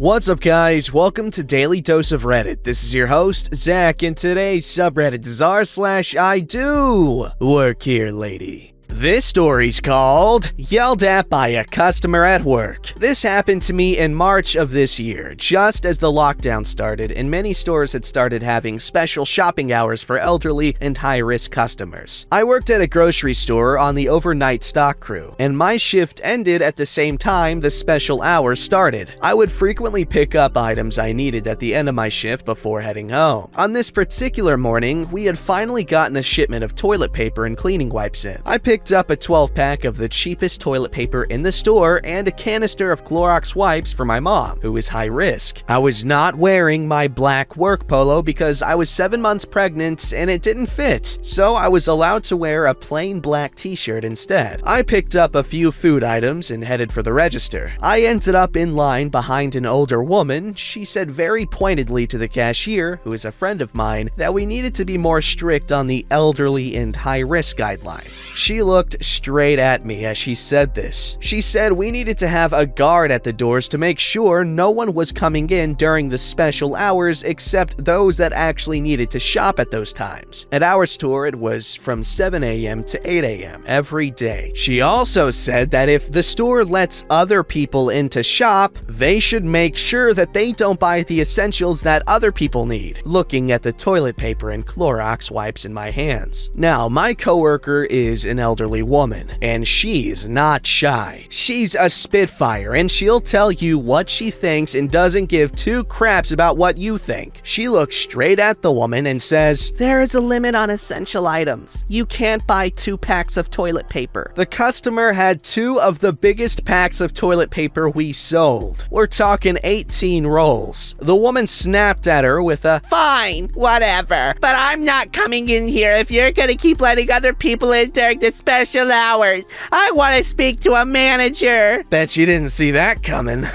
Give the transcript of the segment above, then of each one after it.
What's up, guys? Welcome to Daily Dose of Reddit. This is your host, Zach, and today's subreddit is r/IDoWorkHereLady. This story's called Yelled At by a Customer at Work. This happened to me in March of this year, just as the lockdown started and many stores had started having special shopping hours for elderly and high-risk customers. I worked at a grocery store on the overnight stock crew, and my shift ended at the same time the special hours started. I would frequently pick up items I needed at the end of my shift before heading home. On this particular morning, we had finally gotten a shipment of toilet paper and cleaning wipes in. I picked up a 12-pack of the cheapest toilet paper in the store and a canister of Clorox wipes for my mom, who is high risk. I was not wearing my black work polo because I was 7 months pregnant and it didn't fit, so I was allowed to wear a plain black t-shirt instead. I picked up a few food items and headed for the register. I ended up in line behind an older woman. She said very pointedly to the cashier, who is a friend of mine, that we needed to be more strict on the elderly and high-risk guidelines. She looked straight at me as she said this. She said we needed to have a guard at the doors to make sure no one was coming in during the special hours except those that actually needed to shop at those times. At our store, it was from 7 a.m. to 8 a.m. every day. She also said that if the store lets other people in to shop, they should make sure that they don't buy the essentials that other people need. Looking at the toilet paper and Clorox wipes in my hands. Now, my coworker is an elderly woman, and she's not shy. She's a spitfire, and she'll tell you what she thinks and doesn't give two craps about what you think. She looks straight at the woman and says, "There is a limit on essential items. You can't buy 2 packs of toilet paper." The customer had 2 of the biggest packs of toilet paper we sold. We're talking 18 rolls. The woman snapped at her with a, "Fine, whatever, but I'm not coming in here if you're gonna keep letting other people in during the special hours. I want to speak to a manager." Bet you didn't see that coming.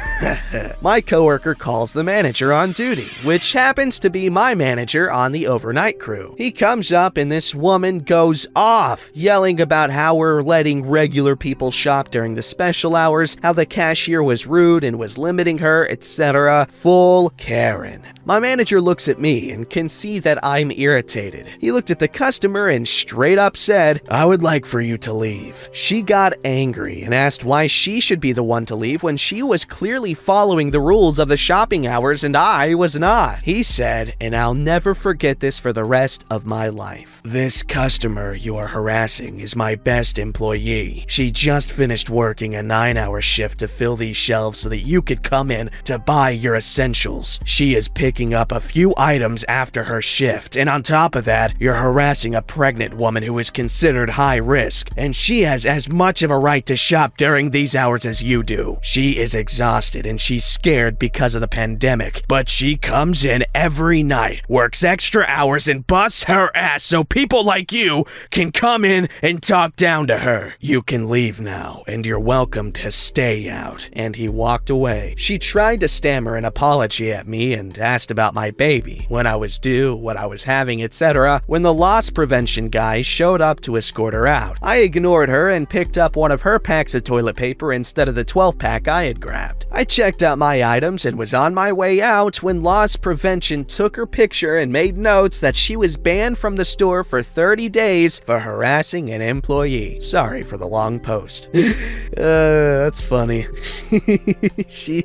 My coworker calls the manager on duty, which happens to be my manager on the overnight crew. He comes up and this woman goes off, yelling about how we're letting regular people shop during the special hours, how the cashier was rude and was limiting her, etc. Full Karen. My manager looks at me and can see that I'm irritated. He looked at the customer and straight up said, "I would like for you to leave." She got angry and asked why she should be the one to leave when she was clearly following the rules of the shopping hours and I was not. He said, and I'll never forget this for the rest of my life, "This customer you are harassing is my best employee. She just finished working a 9-hour shift to fill these shelves so that you could come in to buy your essentials. She is picking up a few items after her shift, and on top of that, you're harassing a pregnant woman who is considered high risk, and she has as much of a right to shop during these hours as you do. She is exhausted and she's scared because of the pandemic, but she comes in every night, works extra hours, and busts her ass so people like you can come in and talk down to her. You can leave now, and you're welcome to stay out." And he walked away. She tried to stammer an apology at me and asked about my baby, when I was due, what I was having, etc. when the loss prevention guy showed up to escort her out. I ignored her and picked up one of her packs of toilet paper instead of the 12-pack I had grabbed. I checked out my items and was on my way out when loss prevention took her picture and made notes that she was banned from the store for 30 days for harassing an employee. Sorry for the long post. That's funny. She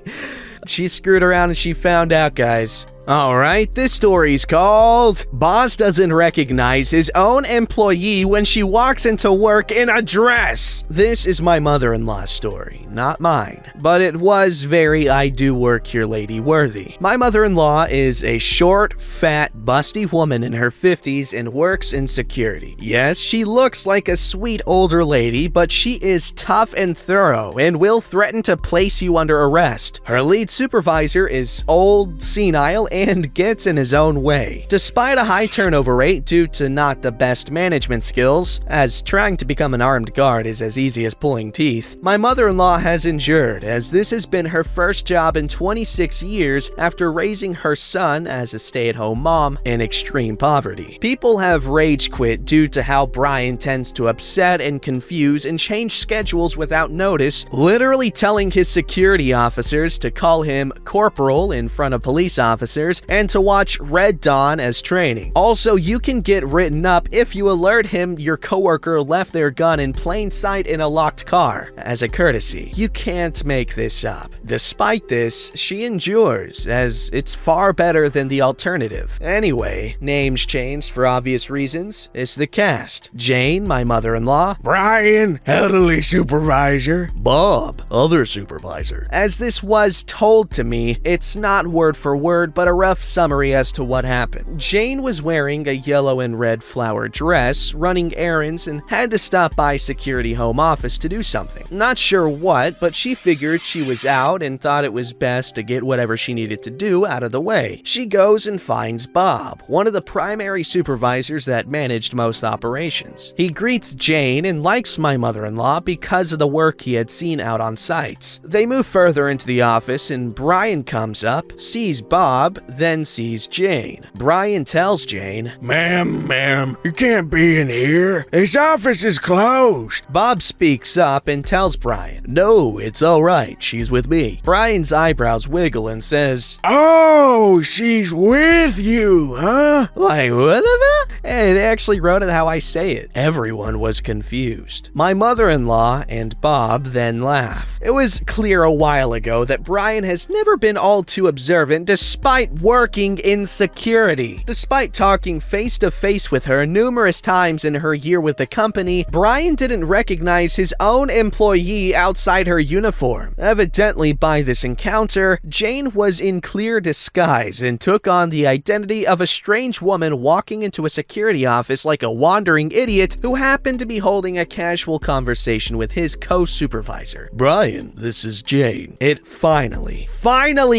screwed around and she found out, guys. Alright, this story's called Boss Doesn't Recognize His Own Employee When She Walks Into Work in a Dress. This is my mother-in-law's story, not mine, but it was very IDoWorkHereLady worthy. My mother-in-law is a short, fat, busty woman in her 50s and works in security. Yes, she looks like a sweet older lady, but she is tough and thorough and will threaten to place you under arrest. Her lead supervisor is old, senile, and gets in his own way. Despite a high turnover rate due to not the best management skills, as trying to become an armed guard is as easy as pulling teeth, my mother-in-law has endured, as this has been her first job in 26 years after raising her son as a stay-at-home mom in extreme poverty. People have rage quit due to how Brian tends to upset and confuse and change schedules without notice, literally telling his security officers to call him corporal in front of police officers and to watch Red Dawn as training. Also, you can get written up if you alert him your coworker left their gun in plain sight in a locked car. As a courtesy, you can't make this up. Despite this, she endures, as it's far better than the alternative. Anyway, names changed for obvious reasons. It's the cast. Jane, my mother-in-law. Brian, elderly supervisor. Bob, other supervisor. As this was told to me, it's not word for word, but a rough summary as to what happened. Jane was wearing a yellow and red flower dress, running errands, and had to stop by security home office to do something. Not sure what, but she figured she was out and thought it was best to get whatever she needed to do out of the way. She goes and finds Bob, one of the primary supervisors that managed most operations. He greets Jane and likes my mother-in-law because of the work he had seen out on sites. They move further into the office and Brian comes up, sees Bob, then sees Jane. Brian tells Jane, Ma'am, you can't be in here. This office is closed. Bob speaks up and tells Brian, no, it's alright, she's with me. Brian's eyebrows wiggle and says, Oh, she's with you, huh? like, what the fuck? Hey, they actually wrote it how I say it. Everyone was confused. My mother-in-law and Bob then laugh. It was clear a while ago that Brian has never been all too observant despite working in security. Despite talking face-to-face with her numerous times in her year with the company, Brian didn't recognize his own employee outside her uniform. Evidently, by this encounter, Jane was in clear disguise and took on the identity of a strange woman walking into a security office like a wandering idiot who happened to be holding a casual conversation with his co-supervisor. Brian, this is Jane. It finally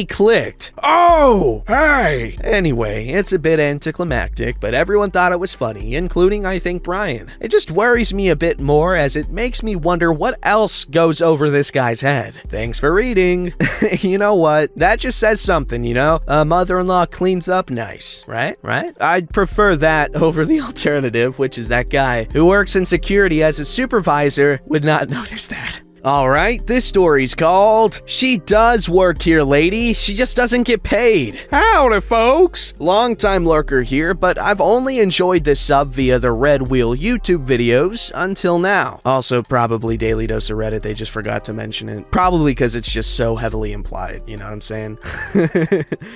clicked. Oh, hey. Anyway, it's a bit anticlimactic, but everyone thought it was funny, including, I think, Brian. It just worries me a bit more as it makes me wonder what else goes over this guy's head. Thanks for reading. You know what? That just says something, you know? A mother-in-law cleans up nice, right? I'd prefer that over the alternative, which is that guy who works in security as a supervisor would not notice that. Alright, this story's called She Does Work Here, Lady. She just doesn't get paid. Howdy, folks. Long-time lurker here, but I've only enjoyed this sub via the Red Wheel YouTube videos until now. Also, probably Daily Dose of Reddit, they just forgot to mention it. Probably because it's just so heavily implied, you know what I'm saying?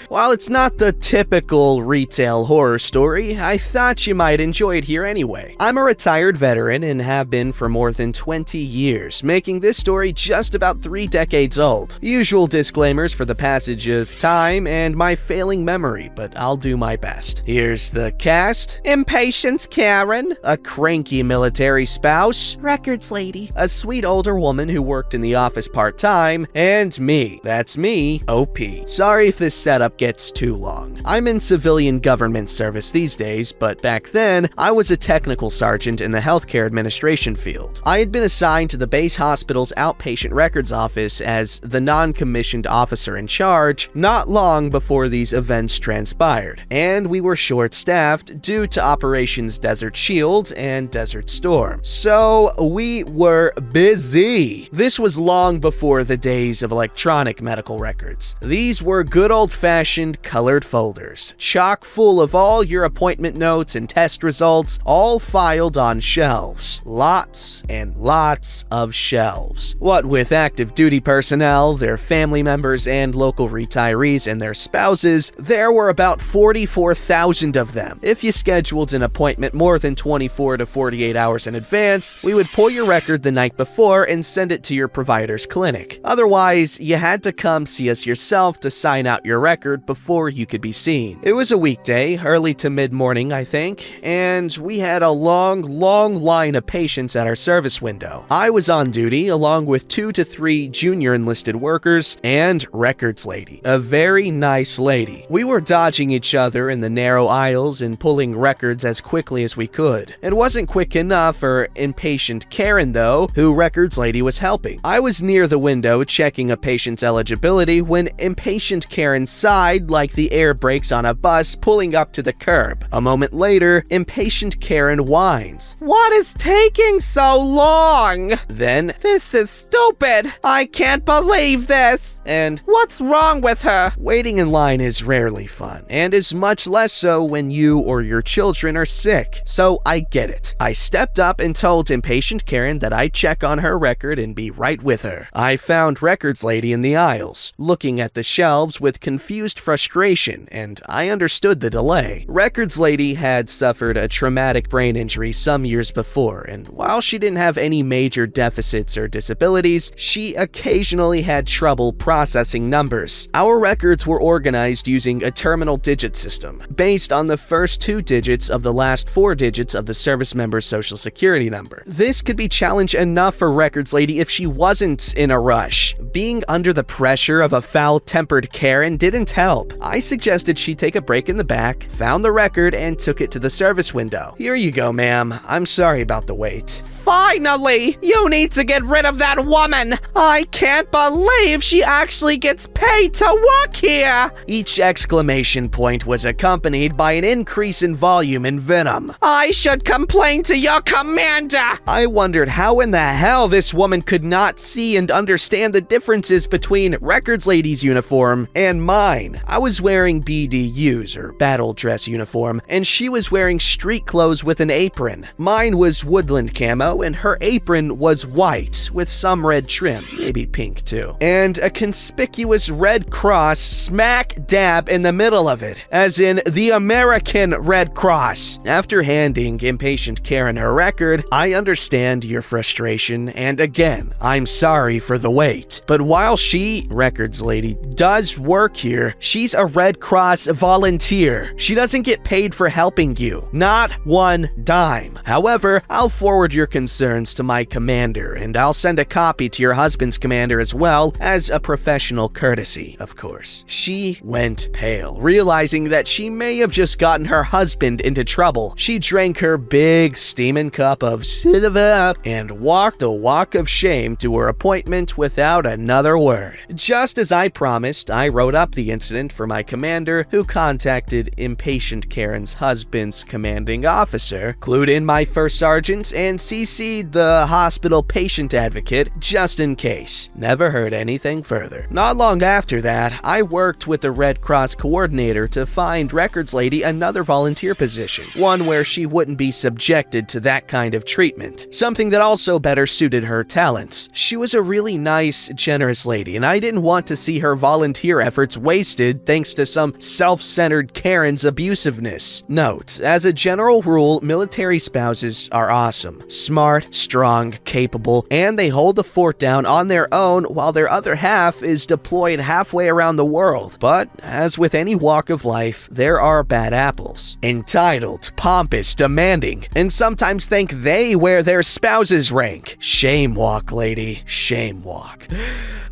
While it's not the typical retail horror story, I thought you might enjoy it here anyway. I'm a retired veteran and have been for more than 20 years, making this story just about 3 decades old. Usual disclaimers for the passage of time and my failing memory, but I'll do my best. Here's the cast. Impatience Karen, a cranky military spouse, records lady, a sweet older woman who worked in the office part-time, and me. That's me, OP. Sorry if this setup gets too long. I'm in civilian government service these days, but back then, I was a technical sergeant in the healthcare administration field. I had been assigned to the base hospital's outpatient records office as the non-commissioned officer in charge not long before these events transpired, and we were short-staffed due to Operations Desert Shield and Desert Storm. So we were busy. This was long before the days of electronic medical records. These were good old-fashioned colored folders, chock full of all your appointment notes and test results, all filed on shelves. Lots and lots of shelves. What with active duty personnel, their family members, and local retirees and their spouses, there were about 44,000 of them. If you scheduled an appointment more than 24 to 48 hours in advance, we would pull your record the night before and send it to your provider's clinic. Otherwise, you had to come see us yourself to sign out your record before you could be seen. It was a weekday, early to mid-morning, I think, and we had a long line of patients at our service window. I was on duty along along with 2 to 3 junior enlisted workers, and Records Lady, a very nice lady. We were dodging each other in the narrow aisles and pulling records as quickly as we could. It wasn't quick enough for impatient Karen, though, who Records Lady was helping. I was near the window checking a patient's eligibility when impatient Karen sighed like the air brakes on a bus pulling up to the curb. A moment later, impatient Karen whines. What is taking so long? Then, This is stupid. I can't believe this. and What's wrong with her? waiting in line is rarely fun, and is much less so when you or your children are sick, so I get it. I stepped up and told impatient Karen that I'd check on her record and be right with her. I found Records Lady in the aisles, looking at the shelves with confused frustration, and I understood the delay. Records Lady had suffered a traumatic brain injury some years before, and while she didn't have any major deficits or disabilities, she occasionally had trouble processing numbers. Our records were organized using a terminal digit system, based on the first 2 digits of the last 4 digits of the service member's social security number. This could be challenge enough for Records Lady if she wasn't in a rush. Being under the pressure of a foul-tempered Karen didn't help. I suggested she take a break in the back, found the record, and took it to the service window. Here you go, ma'am. I'm sorry about the wait. Finally! You need to get rid of that woman! I can't believe she actually gets paid to work here! Each exclamation point was accompanied by an increase in volume and venom. I should complain to your commander! I wondered how in the hell this woman could not see and understand the differences between Records Lady's uniform and mine. I was wearing BDUs, or battle dress uniform, and she was wearing street clothes with an apron. Mine was woodland camo, and her apron was white with some red trim, maybe pink too, and a conspicuous red cross smack dab in the middle of it, as in the American Red Cross. After handing impatient Karen her record, I understand your frustration, and again, I'm sorry for the wait. But while she, Records Lady, does work here, she's a Red Cross volunteer. She doesn't get paid for helping you. Not one dime. However, I'll forward your concerns to my commander, and I'll send a copy to your husband's commander as well, as a professional courtesy, of course. She went pale, realizing that she may have just gotten her husband into trouble. She drank her big steaming cup of silver and walked the walk of shame to her appointment without another word. Just as I promised, I wrote up the incident for my commander, who contacted impatient Karen's husband's commanding officer, clued in my first sergeant, and CC'd the hospital patient advocate just in case. Never heard anything further. Not long after that, I worked with the Red Cross coordinator to find Records Lady another volunteer position, one where she wouldn't be subjected to that kind of treatment, something that also better suited her talents. She was a really nice, generous lady, and I didn't want to see her volunteer efforts wasted thanks to some self-centered Karen's abusiveness. Note, as a general rule, military spouses are awesome, smart, strong, capable, and they hold the fort down on their own while their other half is deployed halfway around the world. But, as with any walk of life, there are bad apples. Entitled, pompous, demanding, and sometimes think they wear their spouse's rank. Shame walk, lady. Shame walk.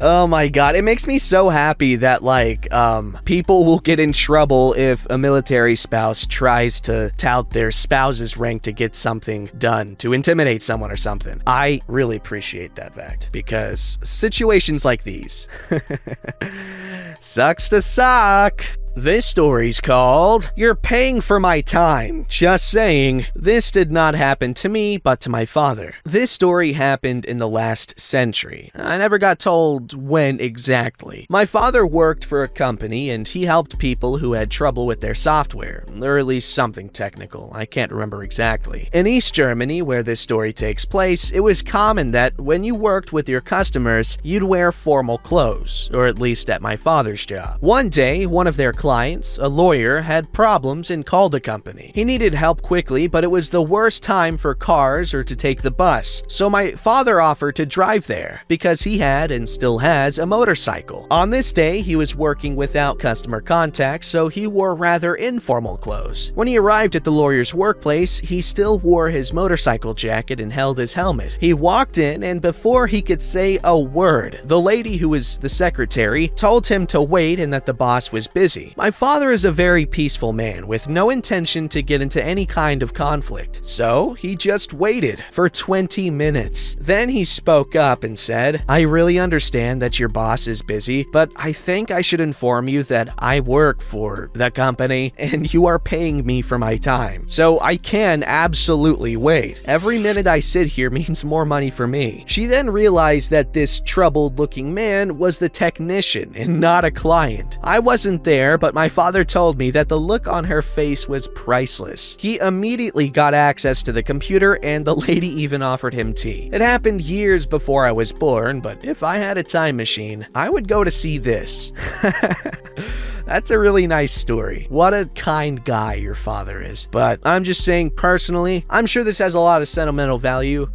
Oh my god, it makes me so happy that, people will get in trouble if a military spouse tries to tout their spouse's rank to get something done, to intimidate someone or something. I really appreciate that fact, because situations like these sucks to suck. This story's called You're Paying for My Time. Just saying, this did not happen to me, but to my father. This story happened in the last century. I never got told when exactly. My father worked for a company, and he helped people who had trouble with their software, or at least something technical. I can't remember exactly. In East Germany, where this story takes place, it was common that when you worked with your customers, you'd wear formal clothes, or at least at my father's job. One day, one of their clients, a lawyer, had problems and called the company. He needed help quickly, but it was the worst time for cars or to take the bus, so my father offered to drive there because he had and still has a motorcycle. On this day, he was working without customer contact, so he wore rather informal clothes. When he arrived at the lawyer's workplace, he still wore his motorcycle jacket and held his helmet. He walked in, and before he could say a word, the lady who was the secretary told him to wait and that the boss was busy. My father is a very peaceful man with no intention to get into any kind of conflict, so he just waited for 20 minutes. Then he spoke up and said, "I really understand that your boss is busy, but I think I should inform you that I work for the company and you are paying me for my time, so I can absolutely wait. Every minute I sit here means more money for me." She then realized that this troubled-looking man was the technician and not a client. I wasn't there, but my father told me that the look on her face was priceless. He immediately got access to the computer and the lady even offered him tea. It happened years before I was born, but if I had a time machine, I would go to see this. That's a really nice story. What a kind guy your father is. But I'm just saying personally, I'm sure this has a lot of sentimental value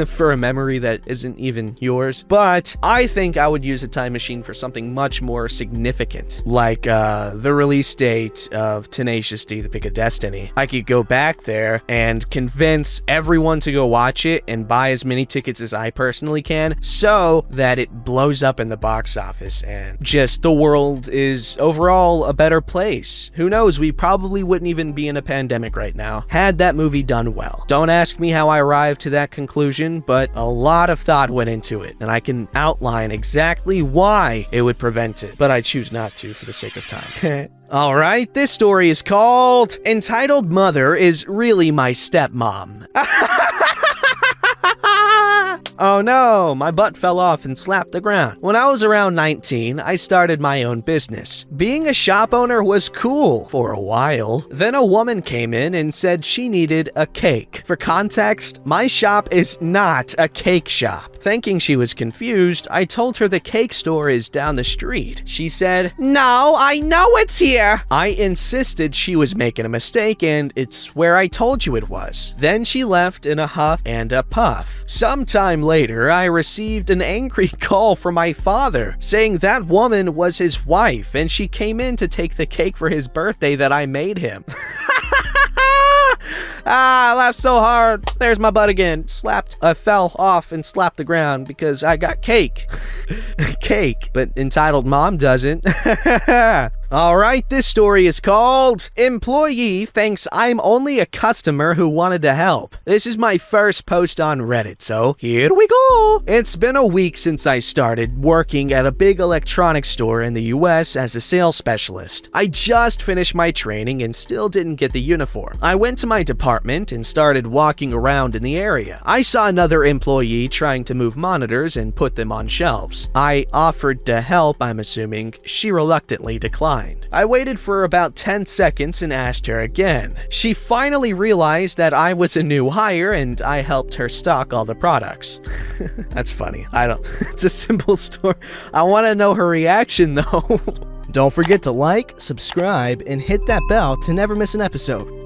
for a memory that isn't even yours. But I think I would use a time machine for something much more significant, like the release date of Tenacious D, The Pick of Destiny. I could go back there and convince everyone to go watch it and buy as many tickets as I personally can so that it blows up in the box office and just the world is overall a better place. Who knows, we probably wouldn't even be in a pandemic right now had that movie done well. Don't ask me how I arrived to that conclusion, but a lot of thought went into it, and I can outline exactly why it would prevent it, but I choose not to for the sake of time. Alright, this story is called Entitled Mother is Really My Stepmom. Oh no, my butt fell off and slapped the ground. When I was around 19, I started my own business. Being a shop owner was cool for a while. Then a woman came in and said she needed a cake. For context, my shop is not a cake shop. Thinking she was confused, I told her the cake store is down the street. She said, "No, I know it's here." I insisted she was making a mistake and it's where I told you it was. Then she left in a huff and a puff. Sometime later, I received an angry call from my father saying that woman was his wife and she came in to take the cake for his birthday that I made him. I laughed so hard. There's my butt again. I fell off and slapped the ground because I got cake. Cake, but entitled mom doesn't. Alright, this story is called Employee Thinks I'm Only a Customer Who Wanted to Help. This is my first post on Reddit, so here we go. It's been a week since I started working at a big electronics store in the US as a sales specialist. I just finished my training and still didn't get the uniform. I went to my department and started walking around in the area. I saw another employee trying to move monitors and put them on shelves. I offered to help, I'm assuming. She reluctantly declined. I waited for about 10 seconds and asked her again. She finally realized that I was a new hire and I helped her stock all the products. That's funny. It's a simple story. I want to know her reaction though. Don't forget to like, subscribe, and hit that bell to never miss an episode.